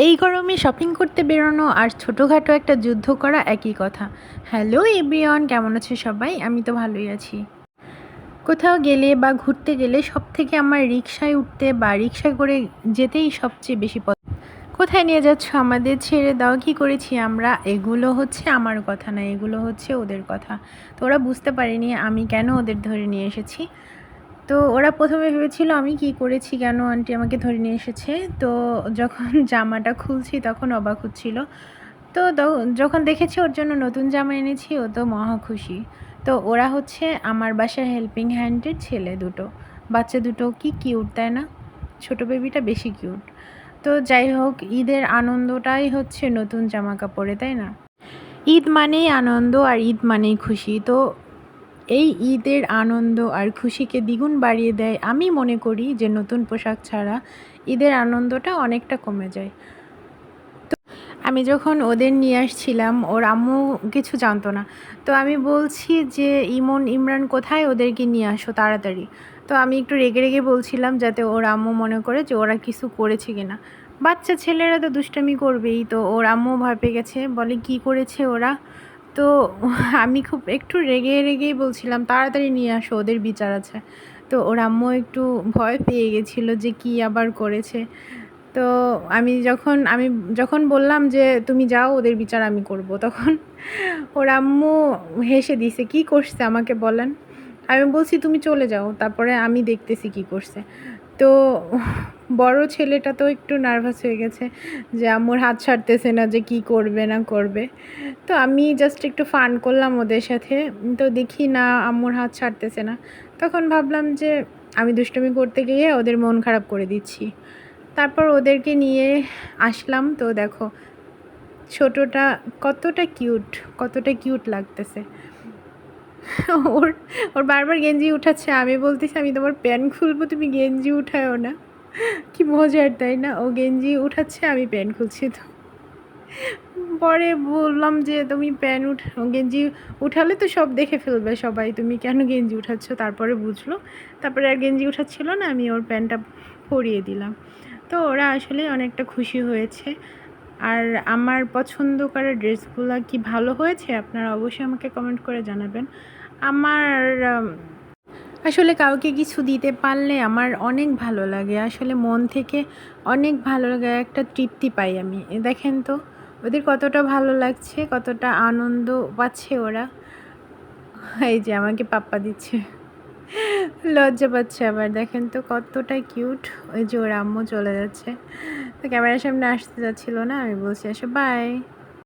এই গরমে শপিং করতে বেরোনো আর ছোটোখাটো একটা যুদ্ধ করা একই কথা। হ্যালো এভরিওয়ান, কেমন আছে সবাই? আমি তো ভালোই আছি। কোথাও গেলে বা ঘুরতে গেলে সব থেকে আমার রিকশায় উঠতে বা রিকশায় করে যেতেই সবচেয়ে বেশি কোথায় নিয়ে যাচ্ছ আমাদের, ছেড়ে দাও, কী করেছি আমরা? এগুলো হচ্ছে আমার কথা না, এগুলো হচ্ছে ওদের কথা। তো ওরা বুঝতে পারেনি আমি কেন ওদের ধরে নিয়ে এসেছি। তো ওরা প্রথমে ভেবেছিল আমি কি করেছি, কেন আন্টি আমাকে ধরে নিয়ে এসেছে। তো যখন জামাটা খুলছি তখন অবাক হচ্ছিল। তো যখন দেখেছি ওর জন্য নতুন জামা এনেছি, ও তো মহা খুশি। তো ওরা হচ্ছে আমার বাসার হেল্পিং হ্যান্ডের ছেলে দুটো, বাচ্চা দুটো কি কিউট, তাই না? ছোটো বেবিটা বেশি কিউট। তো যাই হোক, ঈদের আনন্দটাই হচ্ছে নতুন জামা কাপড়ে, তাই না? ঈদ মানেই আনন্দ আর ঈদ মানেই খুশি। তো এই ঈদের আনন্দ আর খুশিকে দ্বিগুণ বাড়িয়ে দেয়। আমি মনে করি যে নতুন পোশাক ছাড়া ঈদের আনন্দটা অনেকটা কমে যায়। আমি যখন ওদের নিয়ে আসছিলাম, ওর আম্মু কিছু জানতো না। তো আমি বলছি যে ইমন ইমরান কোথায়, ওদেরকে নিয়ে আসো তাড়াতাড়ি। তো আমি একটু রেগে রেগে বলছিলাম যাতে ওর আম্মু মনে করে যে ওরা কিছু করেছে কিনা। বাচ্চা ছেলেরা তো দুষ্টামি করবেই। তো ওর আম্মু ভয় পেয়ে গেছে, বলে কি করেছে ওরা। তো আমি খুব একটু রেগে রেগেই বলছিলাম তাড়াতাড়ি নিয়ে আসো, ওদের বিচার আছে। তো ওর আম্মু একটু ভয় পেয়ে গেছিলো যে কি আবার করেছে। তো আমি যখন বললাম যে তুমি যাও, ওদের বিচার আমি করব, তখন ওর আম্মু হেসে দিছে, কি করছে আমাকে বলেন। আমি বলছি তুমি চলে যাও, তারপরে আমি দেখতেছি কি করছে। তো বড় ছেলেটা তো একটু নার্ভাস হয়ে গেছে যে আম্মুর হাত ছাড়তেছে না, যে কি করবে না করবে। তো আমি জাস্ট একটু ফান করলাম ওদের সাথে। তো দেখি না আম্মুর হাত ছাড়তেছে না। তখন ভাবলাম যে আমি দুষ্টুমি করতে গিয়ে ওদের মন খারাপ করে দিচ্ছি। তারপর ওদেরকে নিয়ে আসলাম। তো দেখো ছোটোটা কতটা কিউট লাগতেছে। ওর ওর বারবার গেঞ্জি উঠাচ্ছে, আমি বলতেছি আমি তোমার প্যান্ট খুলবো, তুমি গেঞ্জি উঠায়ও না। কি মজার, তাই না? ও গেঞ্জি উঠাচ্ছে, আমি প্যান্ট খুলছি। তো পরে বললাম যে তুমি গেঞ্জি উঠালে তো সব দেখে ফেলবে সবাই, তুমি কেন গেঞ্জি উঠাচ্ছ। তারপরে বুঝলো। তারপরে আর গেঞ্জি উঠাচ্ছিল না, আমি ওর প্যান্টটা পরিয়ে দিলাম। তো ওরা আসলে অনেকটা খুশি হয়েছে। আর আমার পছন্দ করা ড্রেসগুলো কি ভালো হয়েছে, আপনারা অবশ্যই আমাকে কমেন্ট করে জানাবেন। আমার আসলে কাউকে কিছু দিতে পারলে আমার অনেক ভালো লাগে, আসলে মন থেকে অনেক ভালো লাগে, একটা তৃপ্তি পাই আমি। দেখেন তো ওদের কতটা ভালো লাগছে, কতটা আনন্দ পাচ্ছে ওরা। এই যে আমাকে পাপ্পা দিচ্ছে, লজ্জা পাচ্ছে আবার। দেখেন তো কতটা কিউট। ওই যে ওর আম্মু চলে যাচ্ছে, তো ক্যামেরার সামনে আসতে যাচ্ছিল না, আমি বলছি আসো বাই।